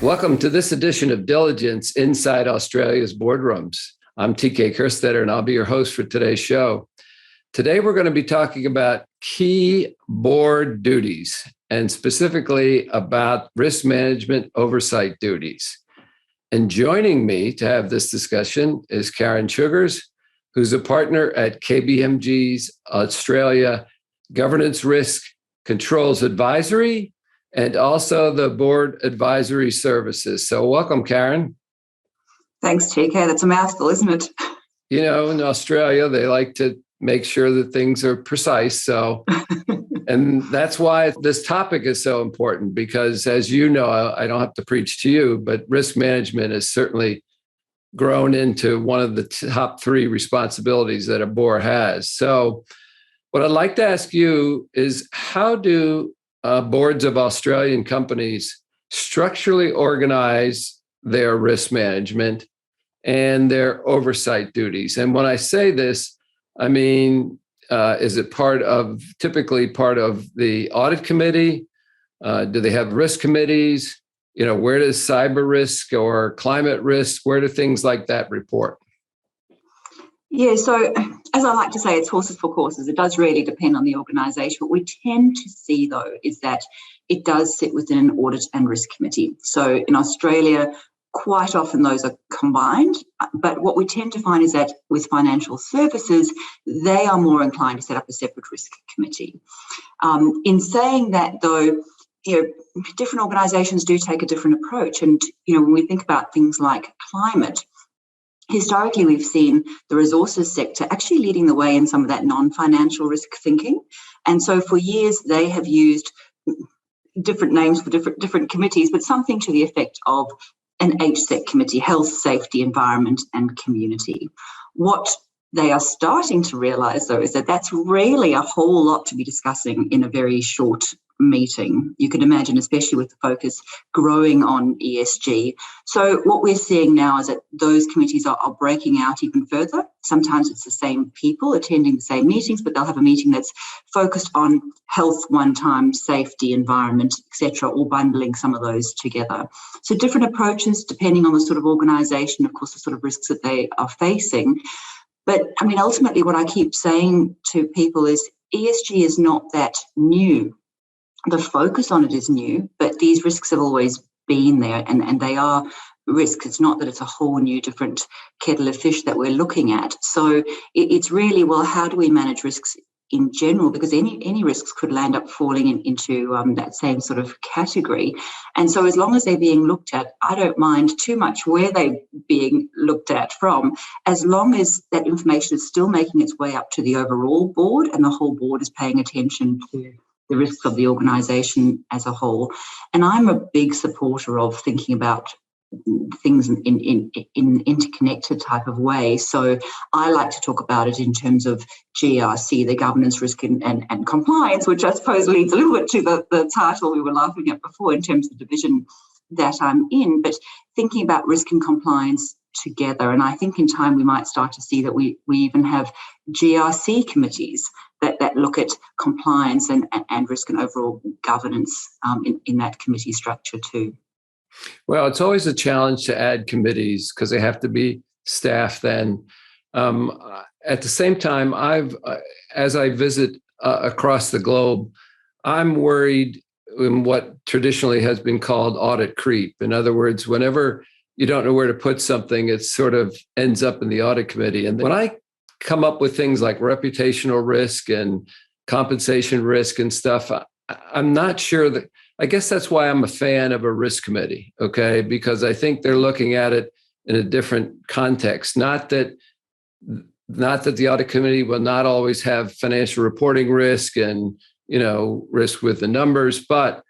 Welcome to this edition of Diligence Inside Australia's Boardrooms. I'm TK Kerstetter, and I'll be your host for today's show. Today, we're going to be talking about key board duties, and specifically about risk management oversight duties. And joining me to have this discussion is Caron Sugars, who's a partner at KPMG's Australia Governance Risk Controls Advisory, and also the Board Advisory Services. So welcome, Caron. Thanks, TK. That's a mouthful, isn't it? You know, in Australia, they like to make sure that things are precise. So, and that's why this topic is so important, because as you know, I don't have to preach to you, but risk management has certainly grown into one of the top three responsibilities that a board has. So what I'd like to ask you is, how do boards of Australian companies structurally organize their risk management and their oversight duties? And when I say this, I mean, is it typically part of the audit committee? Do they have risk committees? You know, where does cyber risk or climate risk, where do things like that report? Yeah, so as I like to say, it's horses for courses. It does really depend on the organisation. What we tend to see, though, is that it does sit within an audit and risk committee. So in Australia, quite often those are combined. But what we tend to find is that with financial services, they are more inclined to set up a separate risk committee. In saying that, though, different organisations do take a different approach. And, when we think about things like climate, historically, we've seen the resources sector actually leading the way in some of that non-financial risk thinking. And so for years, they have used different names for different committees, but something to the effect of an HSEC committee, health, safety, environment, and community. What they are starting to realise, though, is that that's really a whole lot to be discussing in a very short meeting. You can imagine, especially with the focus growing on ESG. So what we're seeing now is that those committees are breaking out even further. Sometimes it's the same people attending the same meetings, but they'll have a meeting that's focused on health one time, safety, environment, etc., or bundling some of those together. So different approaches depending on the sort of organisation, of course, the sort of risks that they are facing. But I mean, ultimately, what I keep saying to people is ESG is not that new. The focus on it is new, but these risks have always been there, and they are risks. It's not that it's a whole new different kettle of fish that we're looking at. So it's really, well, how do we manage risks in general? Because any risks could land up falling into that same sort of category. And so as long as they're being looked at, I don't mind too much where they're being looked at from, as long as that information is still making its way up to the overall board and the whole board is paying attention to the risks of the organisation as a whole. And I'm a big supporter of thinking about things in interconnected type of way. So I like to talk about it in terms of GRC, the governance, risk and compliance, which I suppose leads a little bit to the title we were laughing at before in terms of the division that I'm in, but thinking about risk and compliance together. And I think in time we might start to see that we even have GRC committees that look at compliance and risk and overall governance in that committee structure too. Well, it's always a challenge to add committees because they have to be staffed then. At the same time, as I visit across the globe, I'm worried in what traditionally has been called audit creep. In other words, whenever you don't know where to put something, it sort of ends up in the audit committee. And when I come up with things like reputational risk and compensation risk and stuff, I'm not sure that, I guess that's why I'm a fan of a risk committee, okay? Because I think they're looking at it in a different context. Not that the audit committee will not always have financial reporting risk and, risk with the numbers, but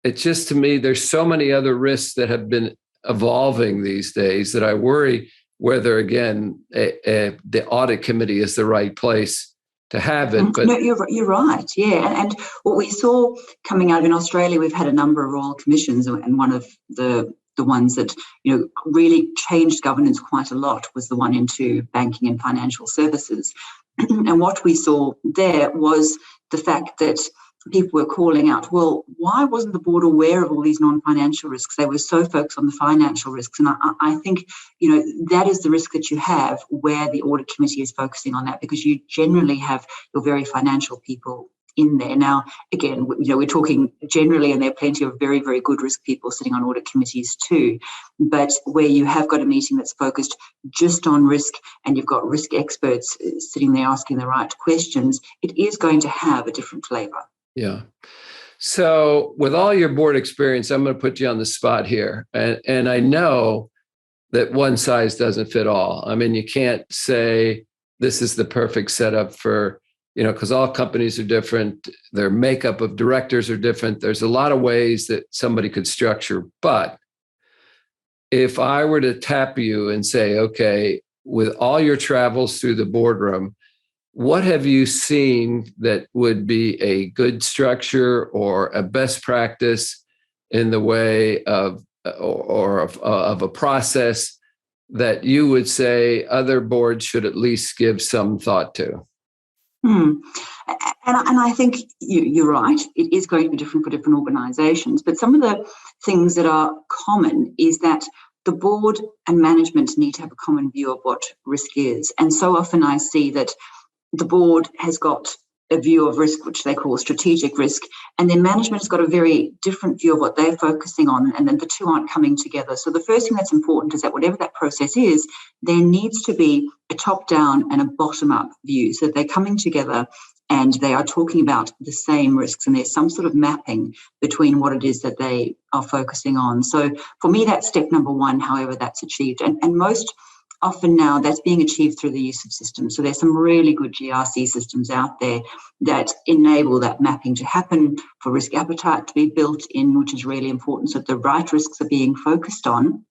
it's just, to me, there's so many other risks that have been evolving these days that I worry whether, again, the audit committee is the right place to have it. But no, you're right, yeah. And what we saw coming out in Australia, we've had a number of royal commissions, and one of the ones that really changed governance quite a lot was the one into banking and financial services. And what we saw there was the fact that people were calling out, well, why wasn't the board aware of all these non-financial risks? They were so focused on the financial risks. And I think, that is the risk that you have where the audit committee is focusing on that, because you generally have your very financial people in there. Now, again, we're talking generally, and there are plenty of very, very good risk people sitting on audit committees too. But where you have got a meeting that's focused just on risk and you've got risk experts sitting there asking the right questions, it is going to have a different flavour. Yeah. So with all your board experience, I'm going to put you on the spot here. And I know that one size doesn't fit all. I mean, you can't say this is the perfect setup for, because all companies are different. Their makeup of directors are different. There's a lot of ways that somebody could structure. But if I were to tap you and say, okay, with all your travels through the boardroom, what have you seen that would be a good structure or a best practice in the way of of a process that you would say other boards should at least give some thought to? And I think you're right. It is going to be different for different organisations. But some of the things that are common is that the board and management need to have a common view of what risk is. And so often I see that the board has got a view of risk, which they call strategic risk, and then management has got a very different view of what they're focusing on, and then the two aren't coming together. So the first thing that's important is that whatever that process is, there needs to be a top-down and a bottom-up view, so they're coming together and they are talking about the same risks, and there's some sort of mapping between what it is that they are focusing on. So for me, that's step number one, however that's achieved. And most often now that's being achieved through the use of systems. So there's some really good GRC systems out there that enable that mapping to happen, for risk appetite to be built in, which is really important, so that the right risks are being focused on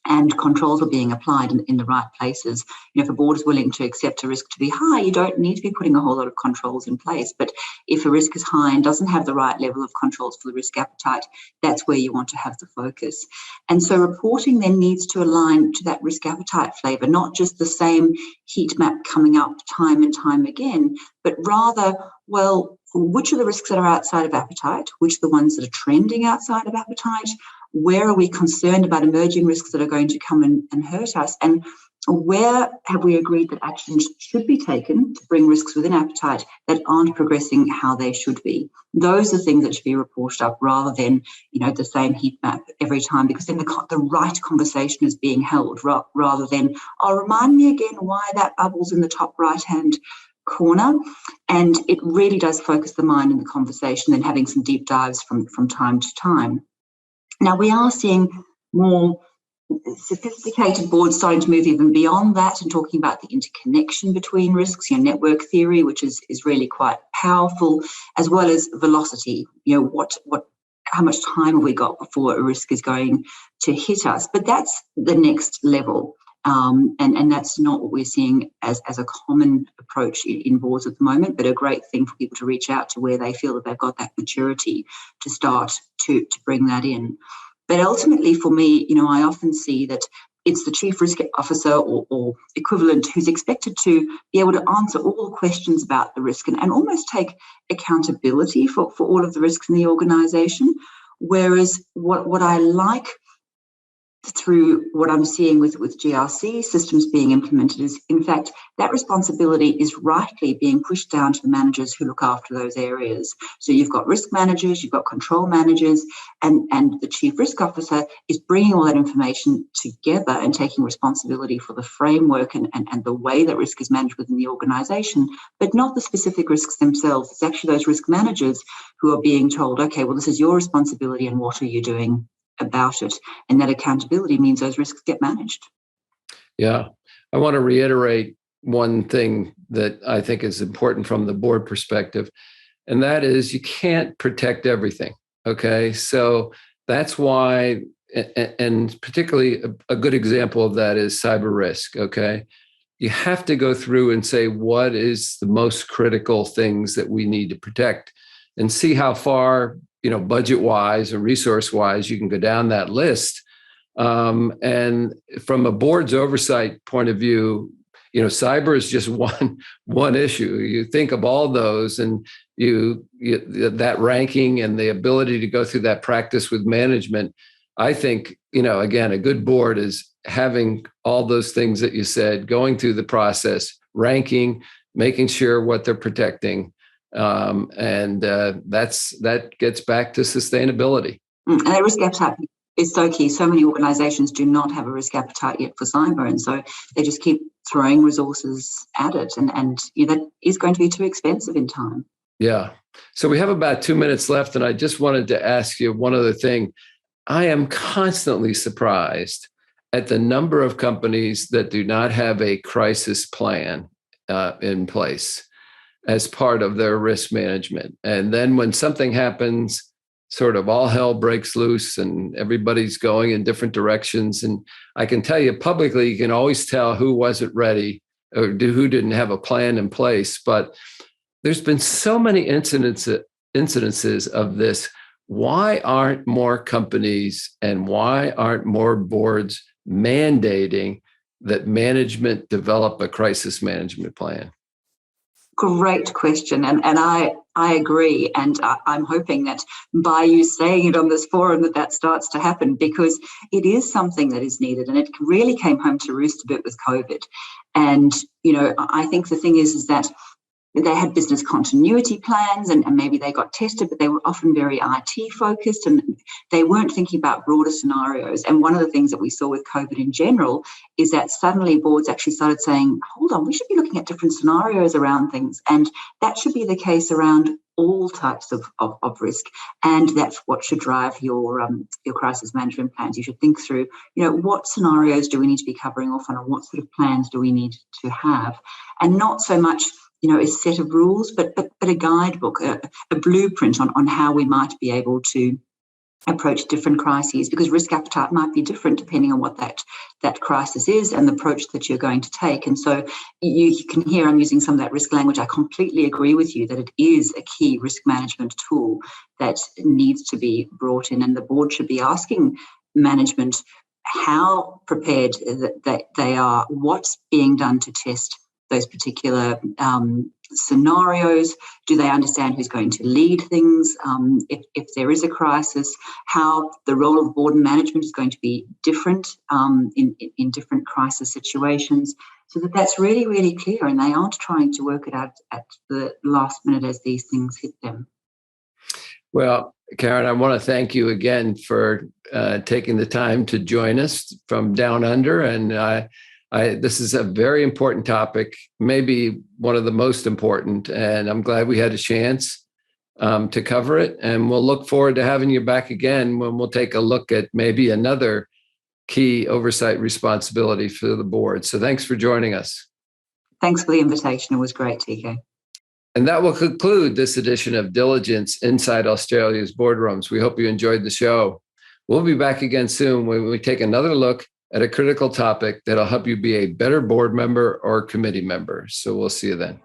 and controls are being applied in the right places. If a board is willing to accept a risk to be high, you don't need to be putting a whole lot of controls in place. But if a risk is high and doesn't have the right level of controls for the risk appetite, that's where you want to have the focus. And so reporting then needs to align to that risk appetite flavour, not just the same heat map coming up time and time again, but rather, well, which are the risks that are outside of appetite, which are the ones that are trending outside of appetite, where are we concerned about emerging risks that are going to come and hurt us, and where have we agreed that actions should be taken to bring risks within appetite that aren't progressing how they should be. Those are things that should be reported up rather than, the same heat map every time, because then the right conversation is being held rather than, remind me again why that bubble's in the top right-hand corner. And it really does focus the mind and the conversation than having some deep dives from time to time. Now, we are seeing more sophisticated boards starting to move even beyond that and talking about the interconnection between risks, network theory, which is really quite powerful, as well as velocity, how much time have we got before a risk is going to hit us? But that's the next level. And that's not what we're seeing as a common approach in boards at the moment, but a great thing for people to reach out to where they feel that they've got that maturity to start to bring that in. But ultimately for me, I often see that it's the chief risk officer or equivalent who's expected to be able to answer all the questions about the risk and almost take accountability for all of the risks in the organisation. Whereas what I like through what I'm seeing with GRC systems being implemented is, in fact, that responsibility is rightly being pushed down to the managers who look after those areas. So you've got risk managers, you've got control managers, and the chief risk officer is bringing all that information together and taking responsibility for the framework and the way that risk is managed within the organisation, but not the specific risks themselves. It's actually those risk managers who are being told, okay, well, this is your responsibility and what are you doing about it? And that accountability means those risks get managed. Yeah. I want to reiterate one thing that I think is important from the board perspective, and that is you can't protect everything. Okay. So that's why, and particularly a good example of that is cyber risk. Okay. You have to go through and say, what is the most critical things that we need to protect, and see how far, budget-wise or resource-wise, you can go down that list. And from a board's oversight point of view, cyber is just one issue. You think of all those, and you that ranking and the ability to go through that practice with management. I think, again, a good board is having all those things that you said, going through the process, ranking, making sure what they're protecting. And that gets back to sustainability. And that risk appetite is so key. So many organizations do not have a risk appetite yet for cyber. And so they just keep throwing resources at it. And that is going to be too expensive in time. Yeah. So we have about 2 minutes left. And I just wanted to ask you one other thing. I am constantly surprised at the number of companies that do not have a crisis plan in place as part of their risk management. And then when something happens, sort of all hell breaks loose and everybody's going in different directions. And I can tell you publicly, you can always tell who wasn't ready or who didn't have a plan in place. But there's been so many incidences of this. Why aren't more companies and why aren't more boards mandating that management develop a crisis management plan? Great question. And I agree. And I'm hoping that by you saying it on this forum that starts to happen, because it is something that is needed. And it really came home to roost a bit with COVID. And, I think the thing is that they had business continuity plans and maybe they got tested, but they were often very IT focused and they weren't thinking about broader scenarios. And one of the things that we saw with COVID in general is that suddenly boards actually started saying, hold on, we should be looking at different scenarios around things. And that should be the case around all types of risk. And that's what should drive your crisis management plans. You should think through, what scenarios do we need to be covering off on, and what sort of plans do we need to have? And not so much a set of rules, but a guidebook, a blueprint on how we might be able to approach different crises, because risk appetite might be different depending on what that crisis is and the approach that you're going to take. And so you can hear I'm using some of that risk language. I completely agree with you that it is a key risk management tool that needs to be brought in, and the board should be asking management how prepared that they are, what's being done to test those particular scenarios. Do they understand who's going to lead things? If there is a crisis, how the role of board and management is going to be different in different crisis situations, so that's really, really clear, and they aren't trying to work it out at the last minute as these things hit them. Well, Caron, I want to thank you again for taking the time to join us from down under, and this is a very important topic, maybe one of the most important, and I'm glad we had a chance to cover it. And we'll look forward to having you back again when we'll take a look at maybe another key oversight responsibility for the board. So thanks for joining us. Thanks for the invitation. It was great, TK. And that will conclude this edition of Diligence Inside Australia's Boardrooms. We hope you enjoyed the show. We'll be back again soon when we take another look at a critical topic that'll help you be a better board member or committee member. So we'll see you then.